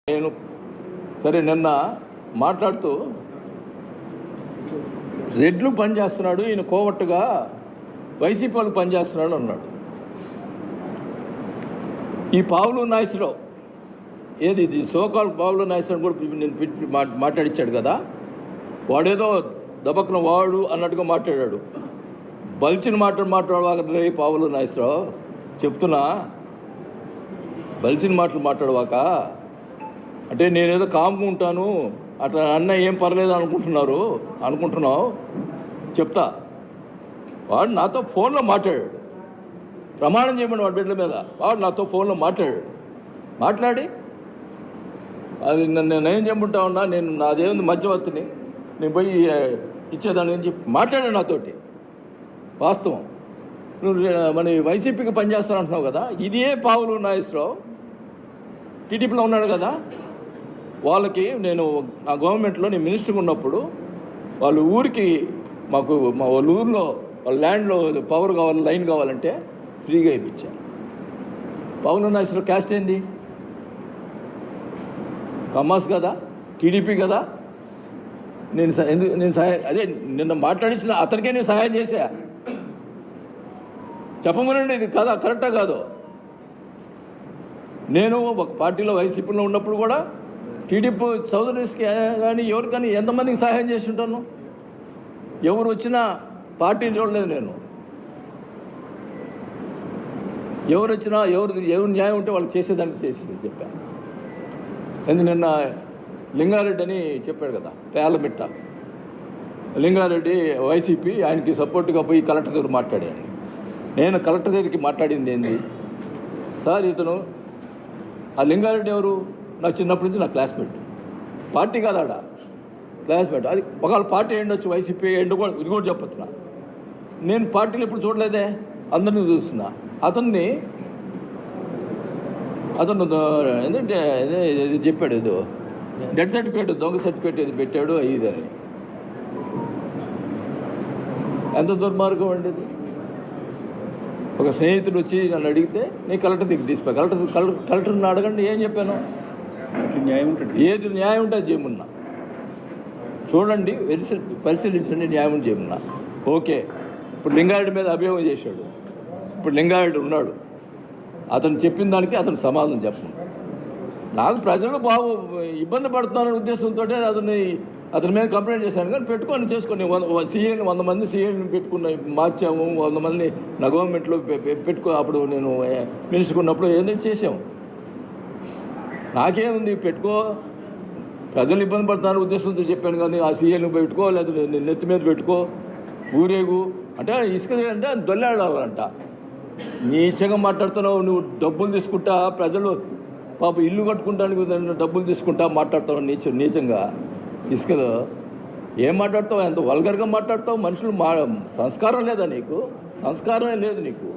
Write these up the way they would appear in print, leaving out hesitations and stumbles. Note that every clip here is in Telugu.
నేను సరే నిన్న మాట్లాడుతూ రెడ్లు పనిచేస్తున్నాడు, ఈయన కోవట్టుగా వైసీపీ వాళ్ళు పనిచేస్తున్నాడు అన్నాడు. ఈ పావులు నాయసరావు ఏది ఇది సోకాల్ పావులు నాయసరావు కూడా నేను మాట్లాడిచ్చాడు కదా, వాడేదో దబక్కన వాడు అన్నట్టుగా మాట్లాడాడు. బలిచిన మాట్లాడవాక పావులు నాయసరావు చెప్తున్నా, బలిచిన మాటలు మాట్లాడవాక అంటే నేనేదో కామ్గా ఉంటాను అట్లా అన్న ఏం పర్లేదు అనుకుంటున్నావు చెప్తా. వాడు నాతో ఫోన్లో మాట్లాడాడు, ప్రమాణం చేయమని వాడి బిడ్డల మీద వాడు నాతో ఫోన్లో మాట్లాడి అది నేనేం చెప్పంటా ఉన్నా, నేను నాదేముంది మధ్యవర్తిని, నేను పోయి ఇచ్చేదాన్ని అని చెప్పి మాట్లాడాడు నాతోటి. వాస్తవం, నువ్వు మన వైసీపీకి పనిచేస్తాను అంటున్నావు కదా, ఇదే పావులు నాగేశ్వరరావు టీడీపీలో ఉన్నాడు కదా, వాళ్ళకి నేను నా గవర్నమెంట్లో నేను మినిస్టర్గా ఉన్నప్పుడు వాళ్ళ ఊరికి మా వాళ్ళ ఊరిలో వాళ్ళ ల్యాండ్లో పవర్ కావాలి, లైన్ కావాలంటే ఫ్రీగా ఇప్పించాను. పావులు నాగేశ్వరరావు క్యాస్ట్ ఏంది? కమాస్ కదా, టీడీపీ కదా. నేను సహాయం అదే నిన్న మాట్లాడించిన అతనికే నేను సహాయం చేశా. చెప్పమనండి, ఇది కదా కరెక్టా కాదు. నేను ఒక పార్టీలో వైసీపీలో ఉన్నప్పుడు కూడా టీడీపీ సోదరులకి కానీ ఎవరికైనా ఎంతమందికి సహాయం చేసి ఉంటాను. ఎవరు వచ్చినా పార్టీని చూడలేదు నేను. ఎవరు వచ్చినా ఎవరు న్యాయం ఉంటే వాళ్ళు చేసేదానికి చేసి చెప్పాను. ఎందుకు నిన్న లింగారెడ్డి అని చెప్పాడు కదా, పేలమిట్ట లింగారెడ్డి వైసీపీ, ఆయనకి సపోర్ట్గా పోయి కలెక్టర్ దగ్గర మాట్లాడాను. నేను కలెక్టర్ దగ్గరికి మాట్లాడింది ఏంది సార్, ఇతను ఆ లింగారెడ్డి ఎవరు, నాకు చిన్నప్పటి నుంచి నా క్లాస్మేట్, పార్టీ కాదు ఆడ క్లాస్మేట్. అది ఒకవేళ పార్టీ ఏండొచ్చు, వైసీపీ ఏంటో కూడా ఇది కూడా చెప్పొచ్చునా. నేను పార్టీలు ఎప్పుడు చూడలేదే, అందరినీ చూస్తున్నా. అతను ఏంటంటే ఇది చెప్పాడు, ఏదో డెత్ సర్టిఫికేట్ దొంగ సర్టిఫికేట్ ఇది పెట్టాడు ఇదని. ఎంత దుర్మార్గం అండి ఇది. ఒక స్నేహితుడు వచ్చి నన్ను అడిగితే నేను కలెక్టర్ దగ్గర తీసిపోయి కలెక్టర్ని అడగండి ఏం చెప్పాను, న్యాయం ఉంటుంది, ఏది న్యాయం ఉంటుంది చేయమన్నా, చూడండి పరిశీలించండి, న్యాయం చేయమన్నా. ఓకే, ఇప్పుడు లింగారెడ్డి మీద అభియోగం చేశాడు, ఇప్పుడు లింగారెడ్డి ఉన్నాడు, అతను చెప్పిన దానికి అతను సమాధానం చెప్పను. నాకు ప్రజలు ఇబ్బంది పడుతున్నారనే ఉద్దేశంతో అతని మీద కంప్లైంట్ చేశాను. కానీ పెట్టుకొని చేసుకొని 100 మంది సీఏని పెట్టుకున్న మార్చాము, 100 మందిని నా గవర్నమెంట్లో అప్పుడు నేను మినిస్టర్ ఉన్నప్పుడు ఏదైనా చేసాము. నాకేముంది, పెట్టుకో, ప్రజలు ఇబ్బంది పడుతున్నారు ఉద్దేశంతో చెప్పాను. కానీ ఆ సీఏని పెట్టుకో, లేదా నెత్తి మీద పెట్టుకో, ఊరేగు అంటే ఇసుక అంటే దొల్లాడాలంట. నీచంగా మాట్లాడుతున్నావు, నువ్వు డబ్బులు తీసుకుంటా, ప్రజలు పాప ఇల్లు కట్టుకుంటానికి డబ్బులు తీసుకుంటా మాట్లాడుతావు నీచంగా. ఇసుకలో ఏం మాట్లాడతావు, ఎంత వల్గర్గా మాట్లాడతావు. మనుషులు సంస్కారం లేదా నీకు? సంస్కారమే లేదు నీకు.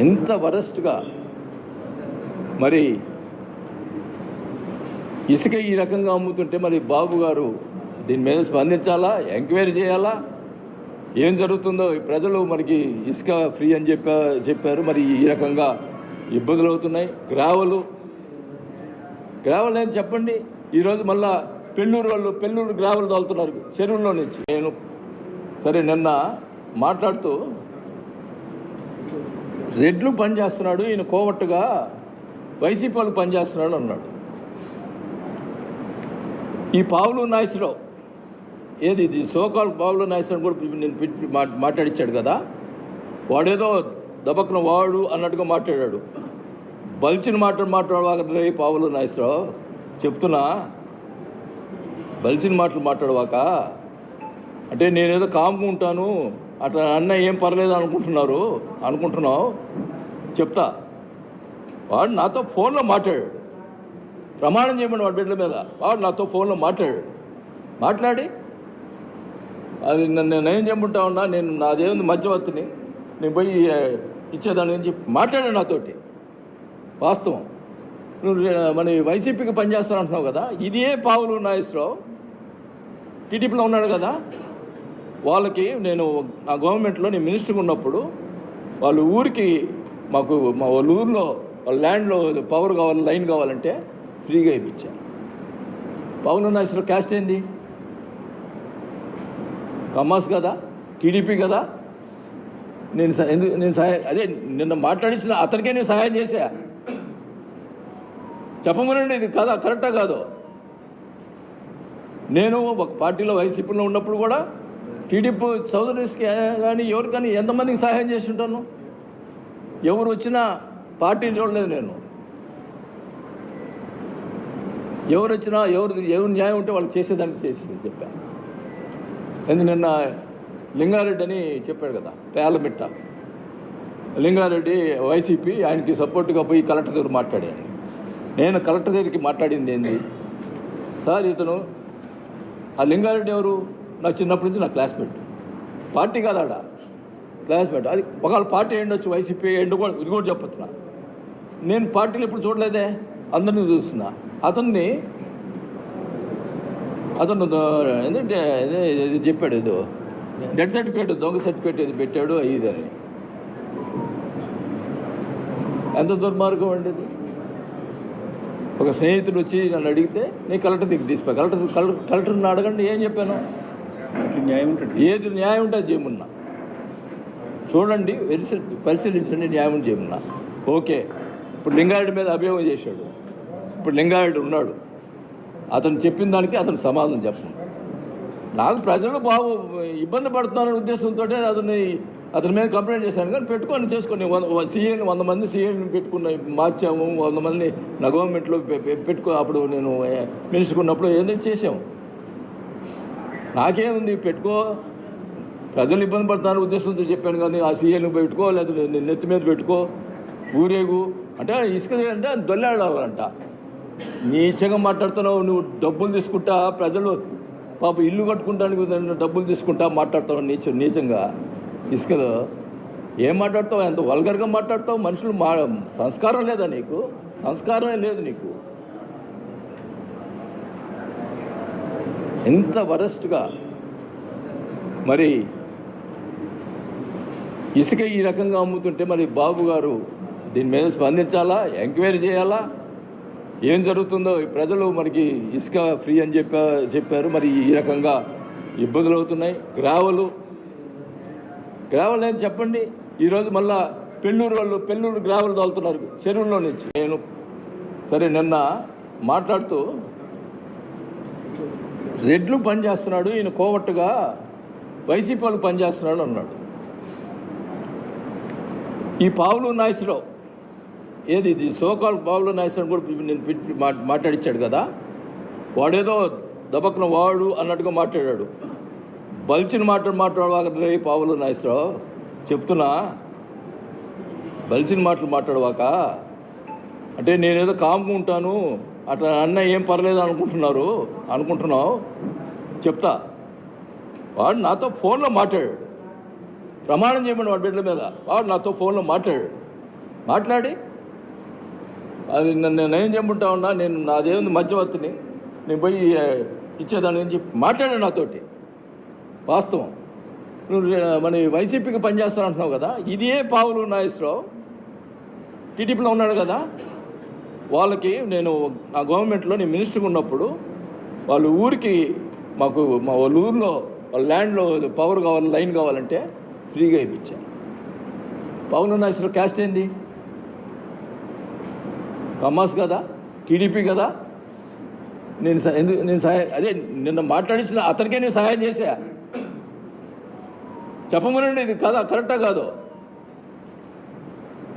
ఎంత వరస్ట్గా మరి ఇసుక ఈ రకంగా అమ్ముతుంటే మరి బాబు గారు దీని మీద స్పందించాలా, ఎంక్వైరీ చేయాలా, ఏం జరుగుతుందో. ప్రజలు మనకి ఇసుక ఫ్రీ అని చెప్పారు, మరి ఈ రకంగా ఇబ్బందులు అవుతున్నాయి. గ్రావెల్ అని చెప్పండి. ఈరోజు మళ్ళా పెళ్ళూరు గ్రావెల్ తోలుతున్నారు చెరువుల్లో నుంచి. నేను సరే నిన్న మాట్లాడుతూ రెడ్లు పనిచేస్తున్నాడు, ఈయన కోవట్టుగా వైసీపీ వాళ్ళు పనిచేస్తున్నాడు అన్నాడు. ఈ పావులు నాయసరావు ఏది ఇది సోకాల్ పావులు నాయసరావు కూడా నేను మాట్లాడిచ్చాడు కదా, వాడేదో దబక్కన వాడు అన్నట్టుగా మాట్లాడాడు. బలిచిన మాట్లాడవాక పావులు నాగేశ్వరరావు చెప్తున్నా, బలిచిన మాట్లాడవాక అంటే నేనేదో కామ్గా ఉంటాను అట్లా అన్న ఏం పర్లేదు అనుకుంటున్నావు చెప్తా. వాడు నాతో ఫోన్లో మాట్లాడాడు, ప్రమాణం చేయమని వాడి బిడ్డల మీద వాడు నాతో ఫోన్లో మాట్లాడి అది నేనేం చెప్పంటా ఉన్నా, నేను నాదేముంది మధ్యవర్తిని, నేను పోయి ఇచ్చేదాన్ని అని చెప్పి మాట్లాడాడు నాతోటి. వాస్తవం, నువ్వు మన వైసీపీకి పనిచేస్తాను అంటున్నావు కదా, ఇదే పావులు నాగేశ్వరరావు టీడీపీలో ఉన్నాడు కదా, వాళ్ళకి నేను నా గవర్నమెంట్లో నేను మినిస్టర్గా ఉన్నప్పుడు వాళ్ళ ఊరికి మా వాళ్ళ ఊరిలో వాళ్ళ ల్యాండ్లో పవర్ కావాలి, లైన్ కావాలంటే ఫ్రీగా ఇప్పించా. పవన్ నాయకుడు క్యాస్ట్ ఏంది? కమ్మాస్ కదా, టీడీపీ కదా. నేను సహాయం అదే నిన్న మాట్లాడించిన అతనికే నేను సహాయం చేశా. చెప్పమనండి, ఇది కదా కరెక్టా కాదు. నేను ఒక పార్టీలో వైసీపీలో ఉన్నప్పుడు కూడా టీడీపీ సోదరులకి కానీ ఎవరికైనా ఎంతమందికి సహాయం చేసి ఉంటాను. ఎవరు వచ్చినా పార్టీని చూడలేదు నేను. ఎవరు వచ్చినా ఎవరు న్యాయం ఉంటే వాళ్ళు చేసేదానికి చేసి చెప్పాను. ఎందుకు నిన్న లింగారెడ్డి అని చెప్పాడు కదా, పేలమిట్ట లింగారెడ్డి వైసీపీ, ఆయనకి సపోర్ట్గా పోయి కలెక్టర్ దగ్గర మాట్లాడాను. నేను కలెక్టర్ దగ్గరికి మాట్లాడింది ఏంది సార్, ఇతను ఆ లింగారెడ్డి ఎవరు? నా చిన్నప్పటి నుంచి నా క్లాస్మేట్, పార్టీ కాదు ఆడ క్లాస్మేట్. అది ఒకవేళ పార్టీ ఏండొచ్చు, వైసీపీ ఏంటో కూడా ఇది కూడా చెప్పుతున్నా. నేను పార్టీలు ఎప్పుడు చూడలేదే, అందరినీ చూస్తున్నా. అతను ఏంటంటే ఇది చెప్పాడు, ఏదో డెత్ సర్టిఫికేట్, దొంగ సర్టిఫికేట్ ఇది పెట్టాడు ఇదని. ఎంత దుర్మార్గం అండి ఇది. ఒక స్నేహితుడు వచ్చి నన్ను అడిగితే నేను కలెక్టర్ దగ్గర తీసిపోయి కలెక్టర్ని అడగండి, ఏం చెప్పాను? న్యాయం ఉంటుంది, ఏది న్యాయం ఉంటుంది చేయమన్నా, చూడండి పరిశీలించండి, న్యాయం చేయమన్నా. ఓకే, ఇప్పుడు లింగారెడ్డి మీద అభియోగం చేశాడు, ఇప్పుడు లింగారెడ్డి ఉన్నాడు, అతను చెప్పిన దానికి అతను సమాధానం చెప్పను. నాకు ప్రజలు ఇబ్బంది పడుతున్నారనే ఉద్దేశంతో అతని మీద కంప్లైంట్ చేశాను. కానీ పెట్టుకొని చేసుకొని 100 మంది సీఏని పెట్టుకున్న మార్చాము, 100 మంది నా గవర్నమెంట్లో అప్పుడు నేను మినిస్టర్ ఉన్నప్పుడు ఏంటంటే చేసాము. నాకేముంది, పెట్టుకో, ప్రజలు ఇబ్బంది పడుతున్నారు ఉద్దేశంతో చెప్పాను. కానీ ఆ సీఏని పెట్టుకో, లేదా నెత్తి మీద పెట్టుకో, ఊరేగు అంటే ఇసుక అంటే దొల్లాడాలంట. నీచంగా మాట్లాడుతున్నావు నువ్వు. డబ్బులు తీసుకుంటా, ప్రజలు పాప ఇల్లు కట్టుకుంటానికి డబ్బులు తీసుకుంటా మాట్లాడుతావు నీచంగా. ఇసుకలో ఏం మాట్లాడతావు? ఎంత వల్గర్గా మాట్లాడతావు. మనుషులు సంస్కారం లేదా నీకు? సంస్కారమే లేదు నీకు. ఎంత వరస్ట్గా మరి ఇసుక ఈ రకంగా అమ్ముతుంటే మరి బాబు గారు దీని మీద స్పందించాలా, ఎంక్వైరీ చేయాలా, ఏం జరుగుతుందో. ప్రజలు మనకి ఇసుక ఫ్రీ అని చెప్పారు, మరి ఈ రకంగా ఇబ్బందులు అవుతున్నాయి. గ్రావెల్ అని చెప్పండి. ఈరోజు మళ్ళా పెళ్ళూరు గ్రావెల్ తోలుతున్నారు చెరువుల్లో నుంచి. నేను సరే నిన్న మాట్లాడుతూ రెడ్లు పనిచేస్తున్నాడు, ఈయన కోవట్టుగా వైసీపీ వాళ్ళు పనిచేస్తున్నాడు అన్నాడు. ఈ పావులు నాయసులో ఏది ఇది సోకాల్ పావులు నాయసుని కూడా నేను మాట్లాడిచ్చాడు కదా, వాడేదో దబక్న వాడు అన్నట్టుగా మాట్లాడాడు. బలిచిన మాట్లాడవాక పావులు నాయసరావు చెప్తున్నా, బలిచిన మాట్లాడవాక అంటే నేనేదో కామ్గా ఉంటాను, అట్లా అన్న ఏం పర్లేదు అనుకుంటున్నావు. చెప్తా. వాడు నాతో ఫోన్లో మాట్లాడాడు, ప్రమాణం చేయమని వాడి బిడ్డల మీద. వాడు నాతో ఫోన్లో మాట్లాడి అది నేను ఏం చెప్పంటా ఉన్నా, నేను నాదేముంది మధ్యవర్తిని, నేను పోయి ఇచ్చేదాన్ని అని చెప్పి మాట్లాడాడు నాతోటి. వాస్తవం. నువ్వు మన వైసీపీకి పనిచేస్తాను అంటున్నావు కదా, ఇదే పావులు నాగేశ్వరరావు టీడీపీలో ఉన్నాడు కదా, వాళ్ళకి నేను నా గవర్నమెంట్లో నేను మినిస్టర్గా ఉన్నప్పుడు వాళ్ళ ఊరికి మా వాళ్ళ ఊరిలో వాళ్ళ ల్యాండ్లో పవర్ కావాలి, లైన్ కావాలంటే ఫ్రీగా ఇప్పించా. పవన్ నాగేశ్వరరావు క్యాస్ట్ ఏంది? కమ్మాస్ కదా, టీడీపీ కదా. నేను సహాయం అదే నిన్న మాట్లాడించిన అతనికే నేను సహాయం చేశా. చెప్పమనండి, ఇది కదా కరెక్టా కాదు.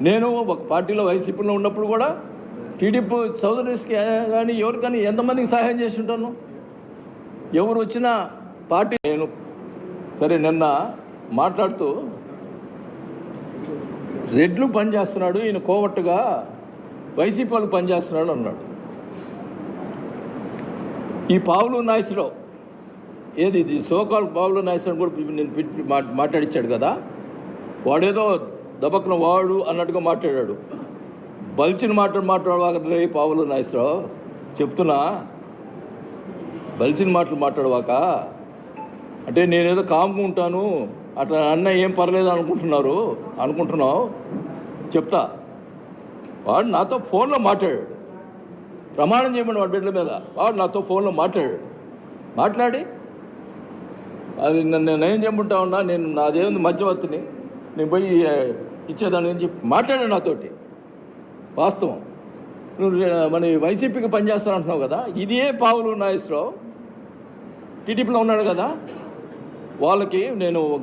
నేను ఒక పార్టీలో వైసీపీలో ఉన్నప్పుడు కూడా టీడీపీ సోదరులకి కానీ ఎవరికైనా ఎంతమందికి సహాయం చేసి ఉంటాను. ఎవరు వచ్చినా పార్టీ నేను సరే నిన్న మాట్లాడుతూ రెడ్లు పనిచేస్తున్నాడు, ఈయన కోవట్టుగా వైసీపీ వాళ్ళు పనిచేస్తున్నాడు అన్నాడు. ఈ పావులు నాయసులో ఏది ఇది సోకాల్ పావులు నాయసుని కూడా నేను మాట్లాడిచ్చాడు కదా, వాడేదో దబక్న వాడు అన్నట్టుగా మాట్లాడాడు. బలిచిన మాట్లాడవాక పావులు నాయసరావు చెప్తున్నా, బలిచిన మాట్లాడవాక అంటే నేనేదో కామ్గా ఉంటాను, అట్లా అన్న ఏం పర్లేదు అనుకుంటున్నావు. చెప్తా. వాడు నాతో ఫోన్లో మాట్లాడాడు. ప్రమాణం చేయమని వాడి బిడ్డల మీద వాడు నాతో ఫోన్లో మాట్లాడి అది నేనేం చెప్పంటా ఉన్నా, నేను నాదేముంది మధ్యవర్తిని, నేను పోయి ఇచ్చేదాని గురించి మాట్లాడాడు నాతోటి. వాస్తవం. నువ్వు మన వైసీపీకి పనిచేస్తానంటున్నావు కదా, ఇదే పావులు నాగేశ్వరరావు టీడీపీలో ఉన్నాడు కదా, వాళ్ళకి నేను